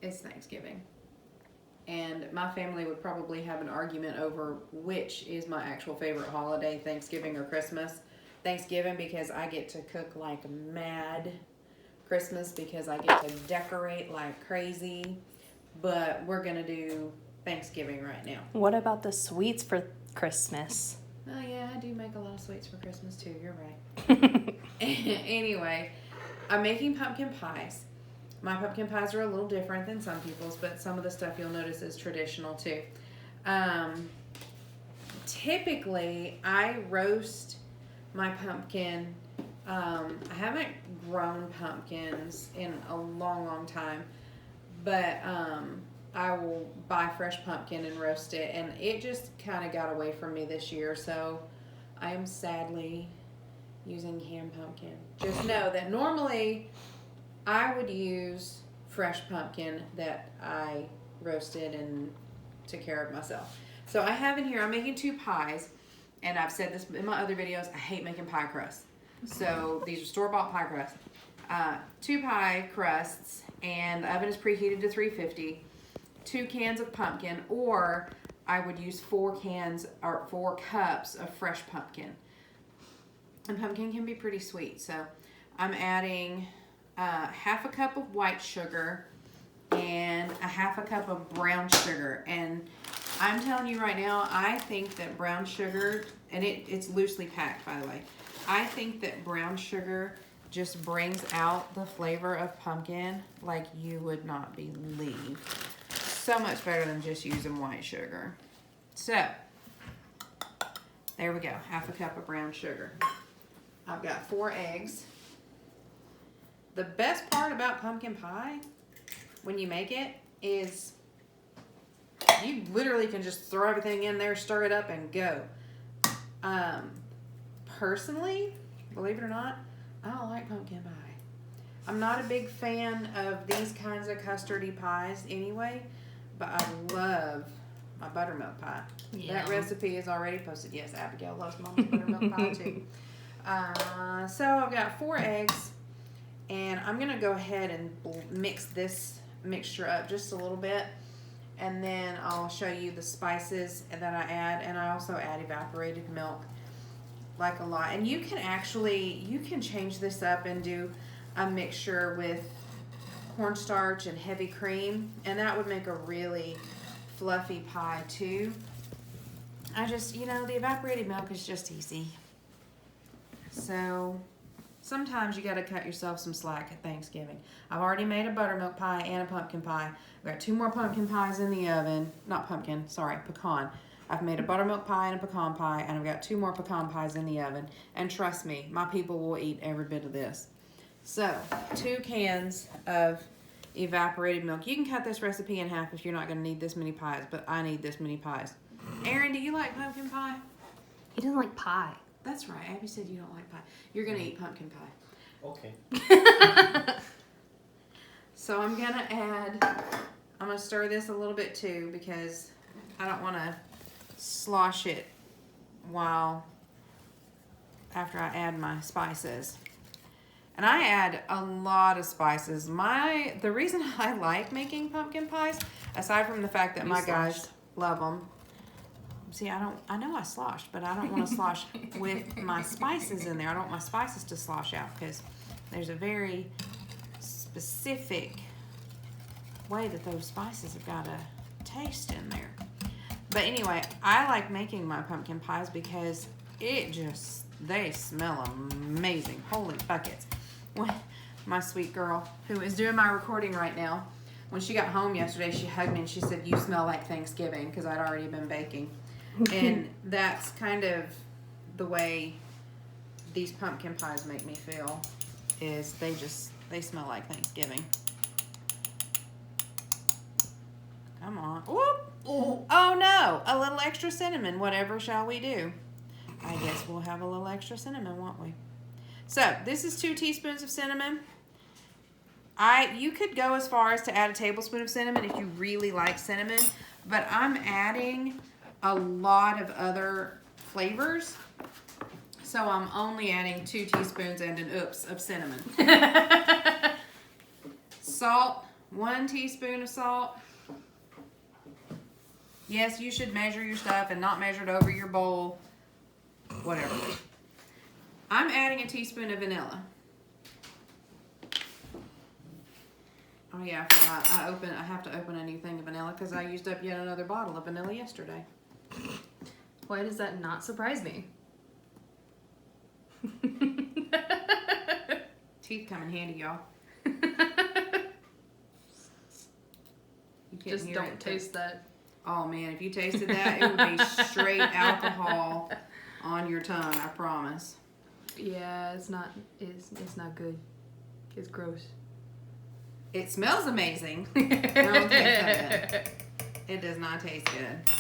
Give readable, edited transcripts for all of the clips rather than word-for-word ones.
it's Thanksgiving. And my family would probably have an argument over which is my actual favorite holiday, Thanksgiving or Christmas. Thanksgiving because I get to cook like mad. Christmas because I get to decorate like crazy. But we're going to do Thanksgiving right now. What about the sweets for Christmas? Oh, yeah, I do make a lot of sweets for Christmas too. You're right. Anyway, I'm making pumpkin pies. My pumpkin pies are a little different than some people's, but some of the stuff you'll notice is traditional too. Typically, I roast my pumpkin. I haven't grown pumpkins in a long, long time, but I will buy fresh pumpkin and roast it, and it just kind of got away from me this year, so I am sadly using canned pumpkin. Just know that normally I would use fresh pumpkin that I roasted and took care of myself. So I have in here, I'm making 2 pies, and I've said this in my other videos, I hate making pie crusts. So these are store-bought pie crusts. 2 pie crusts, and the oven is preheated to 350. 2 cans of pumpkin, or I would use 4 cups of fresh pumpkin. And pumpkin can be pretty sweet, so I'm adding half a cup of white sugar and a half a cup of brown sugar. And I'm telling you right now, I think that brown sugar, and it's loosely packed, by the way. I think that brown sugar just brings out the flavor of pumpkin like you would not believe. So much better than just using white sugar. So, there we go. Half a cup of brown sugar. I've got 4 eggs. The best part about pumpkin pie, when you make it, is you literally can just throw everything in there, stir it up, and go. Personally, believe it or not, I don't like pumpkin pie. I'm not a big fan of these kinds of custardy pies anyway, but I love my buttermilk pie. Yeah. That recipe is already posted. Yes, Abigail loves Mom's buttermilk pie too. So I've got 4 eggs, and I'm going to go ahead and mix this mixture up just a little bit, and then I'll show you the spices that I add, and I also add evaporated milk like a lot. And you can change this up and do a mixture with cornstarch and heavy cream, and that would make a really fluffy pie too. The evaporated milk is just easy. So sometimes you got to cut yourself some slack at Thanksgiving. I've already made a buttermilk pie and a pumpkin pie. I've got 2 more pumpkin pies in the oven. Not pumpkin, sorry, pecan. I've made a buttermilk pie and a pecan pie, and I've got 2 more pecan pies in the oven. And trust me, my people will eat every bit of this. So, 2 cans of evaporated milk. You can cut this recipe in half if you're not going to need this many pies, but I need this many pies. Aaron, do you like pumpkin pie? He doesn't like pie. That's right. Abby said you don't like pie. You're going to eat pumpkin pie. Okay. So I'm going to stir this a little bit too because I don't want to slosh it after I add my spices. And I add a lot of spices. The reason I like making pumpkin pies, aside from the fact that my guys love them. See, I know I sloshed, but I don't want to slosh with my spices in there. I don't want my spices to slosh out because there's a very specific way that those spices have got to taste in there. But anyway, I like making my pumpkin pies because they smell amazing. Holy buckets. My sweet girl, who is doing my recording right now, when she got home yesterday, she hugged me and she said, "You smell like Thanksgiving," because I'd already been baking. And that's kind of the way these pumpkin pies make me feel, is they smell like Thanksgiving. Come on. Whoop. Oh no, a little extra cinnamon. Whatever shall we do? I guess we'll have a little extra cinnamon, won't we? So this is 2 teaspoons of cinnamon. You could go as far as to add a tablespoon of cinnamon if you really like cinnamon, but I'm adding a lot of other flavors, so I'm only adding 2 teaspoons and an oops of cinnamon. Salt, 1 teaspoon of salt. Yes, you should measure your stuff and not measure it over your bowl. Whatever. I'm adding a teaspoon of vanilla. Oh yeah, I forgot. I have to open a new thing of vanilla because I used up yet another bottle of vanilla yesterday. Why does that not surprise me? Teeth come in handy, y'all. You couldn't Just hear don't it, but- taste that. Oh man, if you tasted that, it would be straight alcohol on your tongue. I promise. Yeah, it's not. It's not good. It's gross. It smells amazing. It don't taste that good. It does not taste good.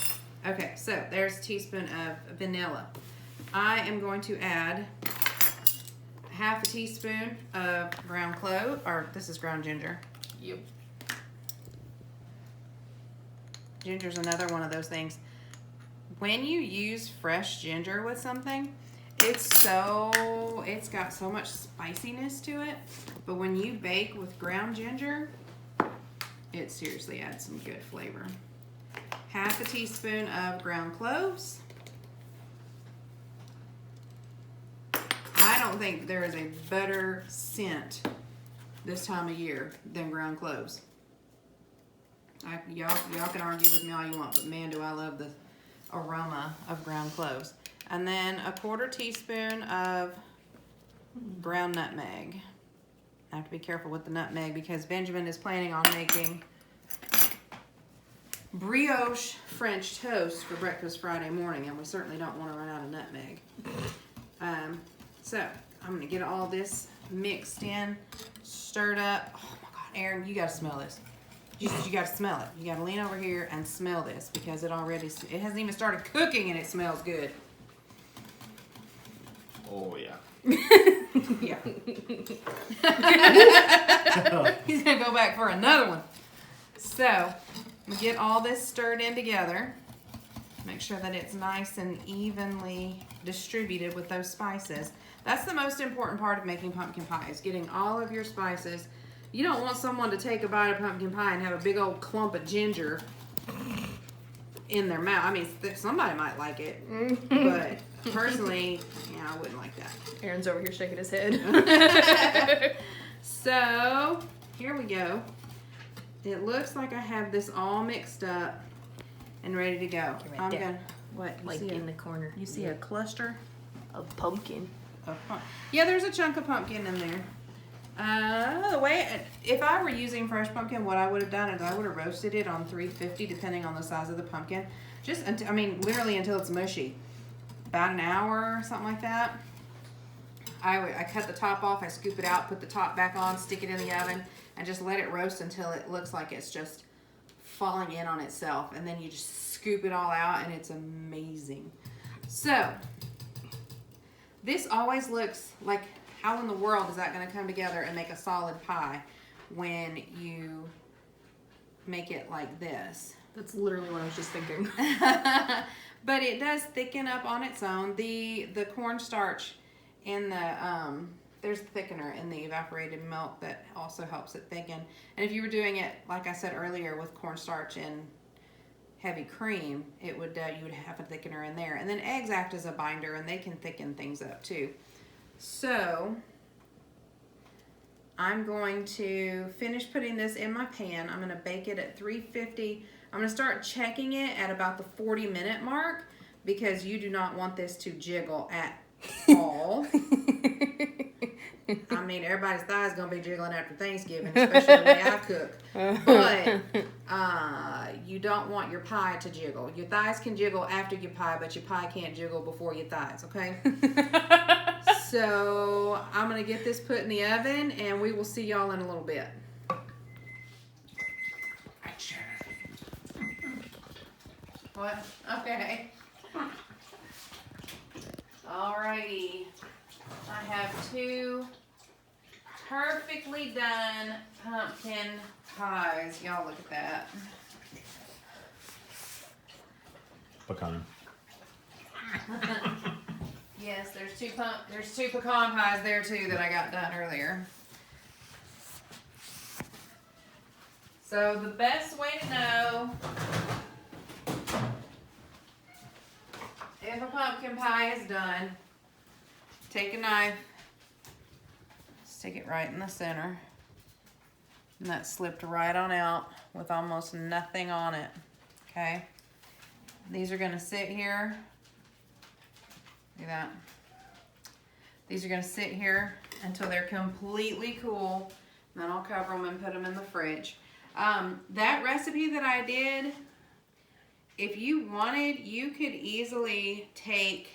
Okay, so there's a teaspoon of vanilla. I am going to add half a teaspoon of ground clove, or this is ground ginger. Yep. Ginger's another one of those things. When you use fresh ginger with something, it's got so much spiciness to it. But when you bake with ground ginger, it seriously adds some good flavor. Half a teaspoon of ground cloves. I don't think there is a better scent this time of year than ground cloves. Y'all can argue with me all you want, but man, do I love the aroma of ground cloves. And then a 1/4 teaspoon of ground nutmeg. I have to be careful with the nutmeg because Benjamin is planning on making brioche French toast for breakfast Friday morning, and we certainly don't want to run out of nutmeg. So I'm gonna get all this mixed in, stirred up. Oh my God, Aaron, you gotta smell this. You gotta smell it. You gotta lean over here and smell this because it hasn't even started cooking and it smells good. Oh yeah. Yeah. He's gonna go back for another one. So, we get all this stirred in together. Make sure that it's nice and evenly distributed with those spices. That's the most important part of making pumpkin pie, is getting all of your spices. You don't want someone to take a bite of pumpkin pie and have a big old clump of ginger in their mouth. I mean, somebody might like it, but personally, yeah, I wouldn't like that. Aaron's over here shaking his head. So, here we go. It looks like I have this all mixed up and ready to go. Right I'm there. gonna, what, you Like see in the corner. you see a cluster Of pumpkin. of yeah, there's a chunk of pumpkin in there. The way, if I were using fresh pumpkin, what I would have done is I would have roasted it on 350, depending on the size of the pumpkin. Just, until, I mean, literally until it's mushy. About an hour or something like that. I cut the top off, I scoop it out, put the top back on, stick it in the oven, and just let it roast until it looks like it's just falling in on itself. And then you just scoop it all out, and it's amazing. So, this always looks like, how in the world is that going to come together and make a solid pie when you make it like this? That's literally what I was just thinking. But it does thicken up on its own. The cornstarch in the there's the thickener in the evaporated milk that also helps it thicken. And if you were doing it, like I said earlier, with cornstarch and heavy cream, it would you would have a thickener in there. And then eggs act as a binder, and they can thicken things up too. So I'm going to finish putting this in my pan. I'm going to bake it at 350. I'm going to start checking it at about the 40-minute mark because you do not want this to jiggle at all. I mean, everybody's thighs going to be jiggling after Thanksgiving, especially the way I cook. But you don't want your pie to jiggle. Your thighs can jiggle after your pie, but your pie can't jiggle before your thighs, okay? So I'm going to get this put in the oven, and we will see y'all in a little bit. What? Okay. Alrighty. I have 2 perfectly done pumpkin pies. Y'all look at that. Pecan. Yes, there's 2 pecan pies there too that I got done earlier. So the best way to know if a pumpkin pie is done, take a knife, stick it right in the center, and that slipped right on out with almost nothing on it, okay? These are gonna sit here, look at that. These are gonna sit here until they're completely cool, and then I'll cover them and put them in the fridge. That recipe that I did, if you wanted, you could easily take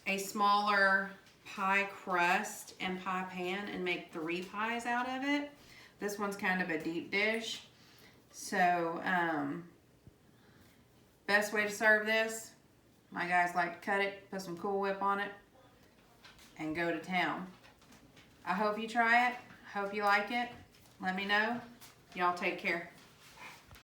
a smaller pie crust and pie pan and make 3 pies out of it. This one's kind of a deep dish. So, best way to serve this, my guys like to cut it, put some Cool Whip on it, and go to town. I hope you try it. Hope you like it. Let me know. Y'all take care.